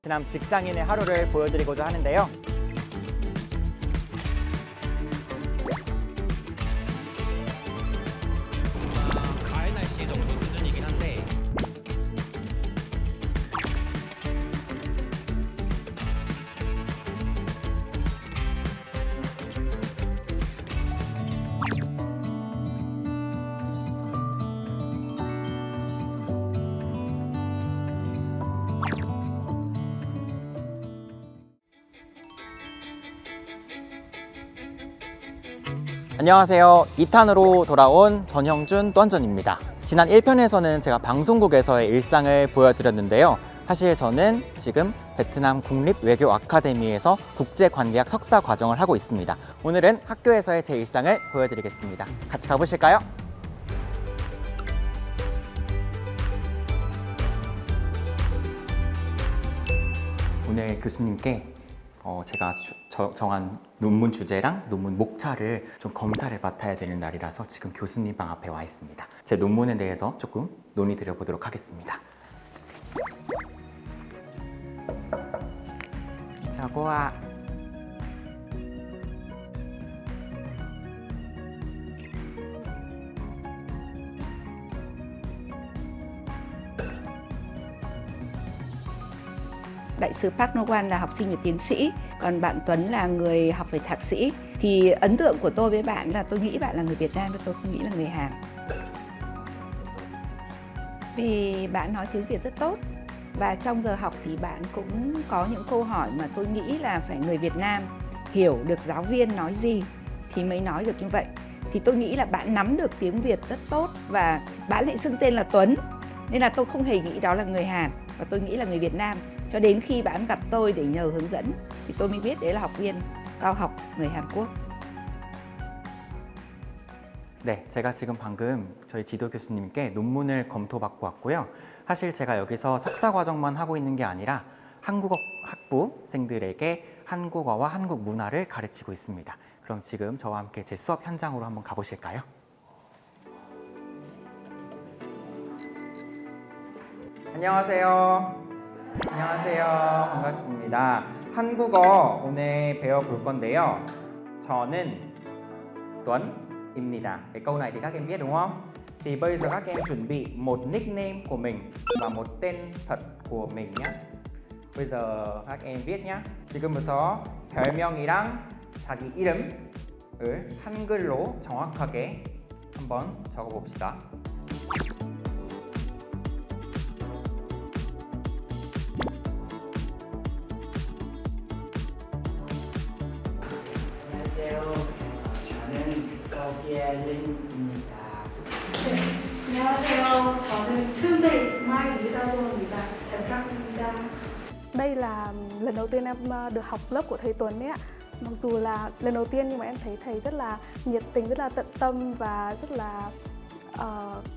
베트남 직장인의 하루를 보여드리고자 하는데요. 가을 날씨 정도 수준이긴 한데 안녕하세요. 2탄으로 돌아온 전형준 떤전입니다. 지난 1편에서는 제가 방송국에서의 일상을 보여드렸는데요. 사실 저는 지금 베트남 국립외교 아카데미에서 국제관계학 석사 과정을 하고 있습니다. 오늘은 학교에서의 제 일상을 보여드리겠습니다. 같이 가보실까요? 오늘 교수님께 제가 정한 논문 주제랑 논문 목차를 좀 검사를 맡아야 되는 날이라서 지금 교수님 방 앞에 와 있습니다. 제 논문에 대해서 조금 논의드려 보도록 하겠습니다. 자, 보아. Đại sứ Park No-wan là học sinh về tiến sĩ, còn bạn Tuấn là người học về thạc sĩ. Thì ấn tượng của tôi với bạn là tôi nghĩ bạn là người Việt Nam, tôi không nghĩ là người Hàn. Vì bạn nói tiếng Việt rất tốt và trong giờ học thì bạn cũng có những câu hỏi mà tôi nghĩ là phải người Việt Nam hiểu được giáo viên nói gì thì mới nói được như vậy. Thì tôi nghĩ là bạn nắm được tiếng Việt rất tốt và bạn lại xưng tên là Tuấn. Nên là tôi không hề nghĩ đó là người Hàn và tôi nghĩ là người Việt Nam. Cho đến khi bạn gặp tôi để nhờ hướng dẫn thì tôi mới biết đấy là học viên cao học người Hàn Quốc. 네, 제가 지금 방금 저희 지도 교수님께 논문을 검토받고 왔고요. 사실 제가 여기서 석사 과정만 하고 있는 게 아니라 한국어 학부생들에게 한국어와 한국 문화를 가르치고 있습니다. 그럼 지금 저와 함께 제 수업 현장으로 한번 가보실까요? 안녕하세요. 안녕하세요. 반갑습니다. 한국어 오늘 배워볼 건데요. 저는 Tuấn Cái câu này thì các em biết đúng không? Thì bây giờ các em chuẩn bị một nickname của mình và một tên thật của mình nhé. bây giờ các em viết nhé. 지금부터 별명이랑 자기 이름을 한글로 정확하게 한번 적어봅시다. 안녕하세요. 저는 서비엘린입니다. 안녕하세요. 저는 큰베이 Mai Lý Đa. 잘 부탁드립니다. Đây là lần đầu tiên em được học lớp của thầy Tuấn ấy ạ. Mặc dù là lần đầu tiên nhưng mà em thấy thầy rất là nhiệt tình, rất là tận tâm và rất là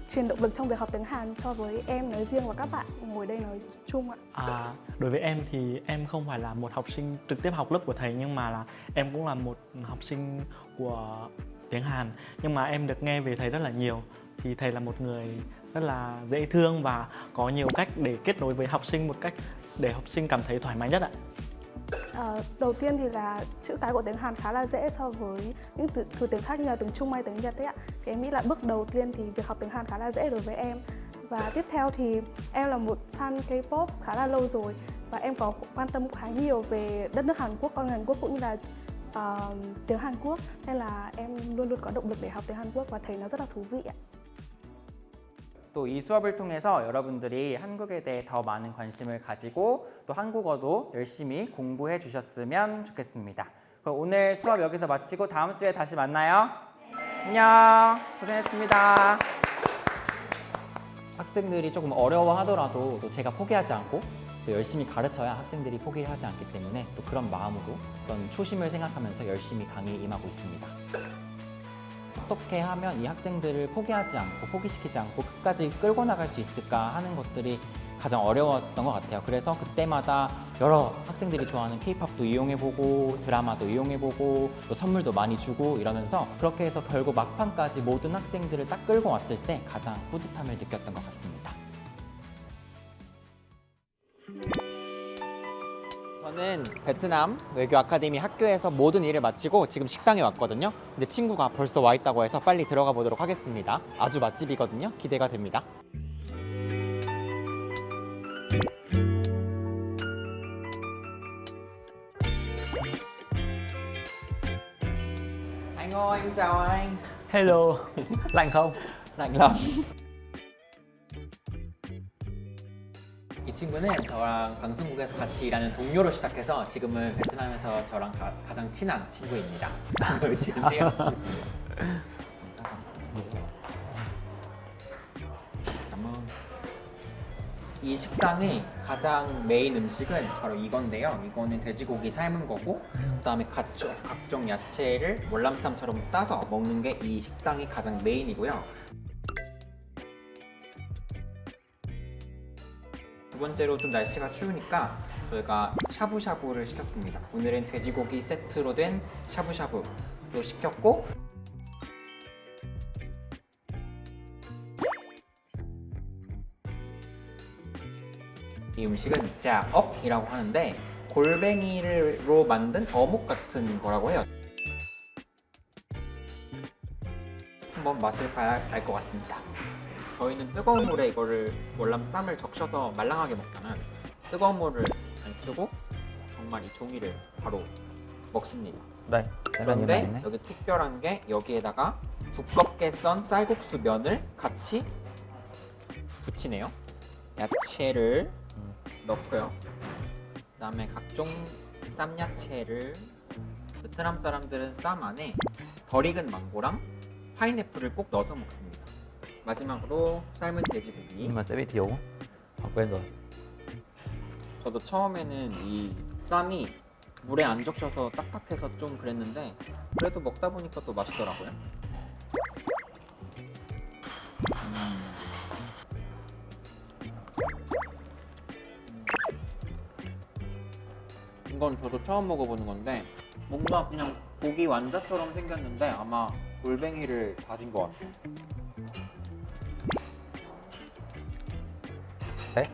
truyền động lực trong việc học tiếng Hàn cho với em nói riêng và các bạn ngồi đây nói chung ạ. đối với em thì em không phải là một học sinh trực tiếp học lớp của thầy, nhưng mà là em cũng là một học sinh của tiếng Hàn. Nhưng mà em được nghe về thầy rất là nhiều. Thì thầy là một người rất là dễ thương và có nhiều cách để kết nối với học sinh một cách để học sinh cảm thấy thoải mái nhất ạ. Đầu tiên thì là chữ cái của tiếng Hàn khá là dễ so với những từ tiếng khác như là tiếng Trung hay tiếng Nhật ấy ạ. Thì em nghĩ là bước đầu tiên thì việc học tiếng Hàn khá là dễ đối với em. Và tiếp theo thì em là một fan K-pop khá là lâu rồi và em có quan tâm khá nhiều về đất nước Hàn Quốc, con người Hàn Quốc cũng như là tiếng Hàn Quốc. Nên là em luôn luôn có động lực để học tiếng Hàn Quốc và thấy nó rất là thú vị ạ. 또 이 수업을 통해서 여러분들이 한국에 대해 더 많은 관심을 가지고 또 한국어도 열심히 공부해 주셨으면 좋겠습니다. 그럼 오늘 수업 여기서 마치고 다음 주에 다시 만나요. 안녕. 고생했습니다. 학생들이 조금 어려워하더라도 또 제가 포기하지 않고 또 열심히 가르쳐야 학생들이 포기하지 않기 때문에 또 그런 마음으로 어떤 초심을 생각하면서 열심히 강의에 임하고 있습니다. 어떻게 하면 이 학생들을 포기하지 않고 포기시키지 않고 끝까지 끌고 나갈 수 있을까 하는 것들이 가장 어려웠던 것 같아요. 그래서 그때마다 여러 학생들이 좋아하는 K-팝도 이용해보고 드라마도 이용해보고 또 선물도 많이 주고 이러면서 그렇게 해서 결국 막판까지 모든 학생들을 딱 끌고 왔을 때 가장 뿌듯함을 느꼈던 것 같습니다. 저는 베트남 외교 아카데미 학교에서 모든 일을 마치고 지금 식당에 왔거든요. 근데 친구가 벌써 와 있다고 해서 빨리 들어가 보도록 하겠습니다. 아주 맛집이거든요. 기대가 됩니다. Anh ơi, em chào anh. Hello, lạnh không? Lạnh lắm. 이 친구는 저랑 방송국에서 같이 일하는 동료로 시작해서 지금은 베트남에서 저랑 가장 친한 친구입니다. 지금요. 이 식당의 가장 메인 음식은 바로 이건데요. 이거는 돼지고기 삶은 거고, 그다음에 각종 야채를 월남쌈처럼 싸서 먹는 게 이 식당의 가장 메인이고요. 두 번째로 좀 날씨가 추우니까 저희가 샤브샤브를 시켰습니다. 오늘은 돼지고기 세트로 된 샤브샤브로 시켰고, 이 음식은 짜억이라고 하는데 골뱅이로 만든 어묵 같은 거라고 해요. 한번 맛을 봐야 알 것 같습니다. 저희는 뜨거운 물에 이거를 월남쌈을 적셔서 말랑하게 먹다는 뜨거운 물을 안 쓰고 정말 이 종이를 바로 먹습니다. Đây, sẽ là như này 그런데 nhé. 여기 특별한 게 여기에다가 두껍게 썬 쌀국수 면을 같이 붙이네요. 야채를 넣고요. 그다음에 각종 쌈야채를, 베트남 사람들은 쌈 안에 덜 익은 망고랑 파인애플을 꼭 넣어서 먹습니다. 마지막으로 삶은 돼지고기. Nhưng mà sẽ bị thiếu. Họ quên rồi. 저도 처음에는 이 쌈이 물에 안 적셔서 딱딱해서 좀 그랬는데 그래도 먹다 보니까 또 맛있더라고요. 이건 저도 처음 먹어보는 건데 뭔가 그냥 고기 완자처럼 생겼는데 아마 골뱅이를 다진 것 같아요. 네?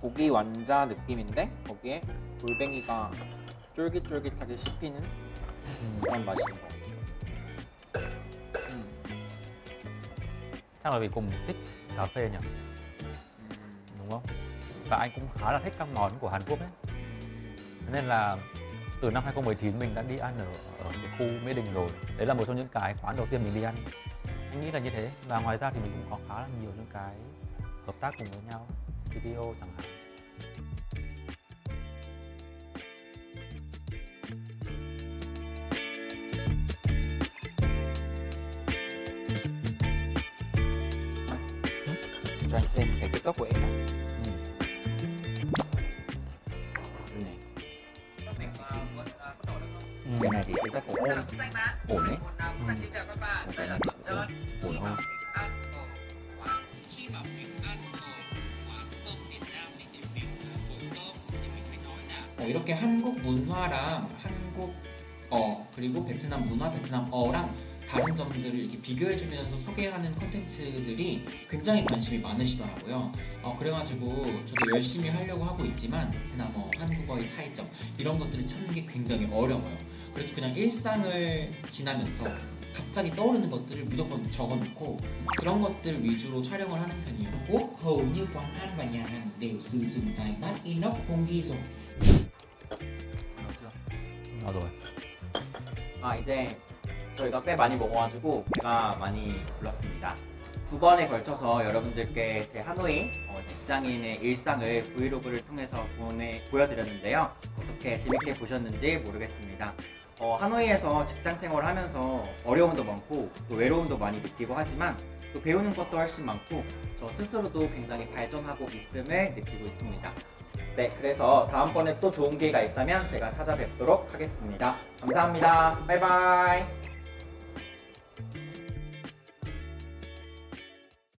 고기 완자 느낌인데 거기에 골뱅이가 쫄깃쫄깃하게 씹히는 그런 맛인 것 같아요. Chắc là vì cùng thích cà phê nhỉ, đúng không? Và anh cũng khá là thích các món của Hàn Quốc ấy. Thế nên là từ năm 2019 mình đã đi ăn ở cái khu Mỹ Đình rồi. Đấy là một trong những cái quán đầu tiên mình đi ăn. Anh nghĩ là như thế. Và ngoài ra thì mình cũng có khá là nhiều những cái hợp tác cùng với nhau, video chẳng hạn. Cho anh xem cái TikTok của em này. Này. Cái này thì TikTok của ôn ổn đấy. Cái này thì ổn hơn. 이렇게 한국 문화랑 한국어 그리고 베트남 문화, 베트남어랑 다른 점들을 이렇게 비교해주면서 소개하는 콘텐츠들이 굉장히 관심이 많으시더라고요. 그래가지고 저도 열심히 하려고 하고 있지만 베트남어, 한국어의 차이점 이런 것들을 찾는 게 굉장히 어려워요. 그래서 그냥 일상을 지나면서 갑자기 떠오르는 것들을 무조건 적어놓고 그런 것들 위주로 촬영을 하는 편이에요. hầu như quán ăn và nhà hàng đều sử dụng cái bát inox không ghi rồi. Đó rồi. 이제 저희가 꽤 많이 먹어가지고 배가 많이 불렀습니다. 두 번에 걸쳐서 여러분들께 제 하노이 직장인의 일상을 브이로그를 통해서 보여드렸는데요. 어떻게 재밌게 보셨는지 모르겠습니다. 하노이에서 직장 생활을 하면서 어려움도 많고 또 외로움도 많이 느끼고 하지만 또 배우는 것도 훨씬 많고 저 스스로도 굉장히 발전하고 있음을 느끼고 있습니다. 네, 그래서 다음번에 또 좋은 기회가 있다면 제가 찾아뵙도록 하겠습니다. 감사합니다. 바이바이.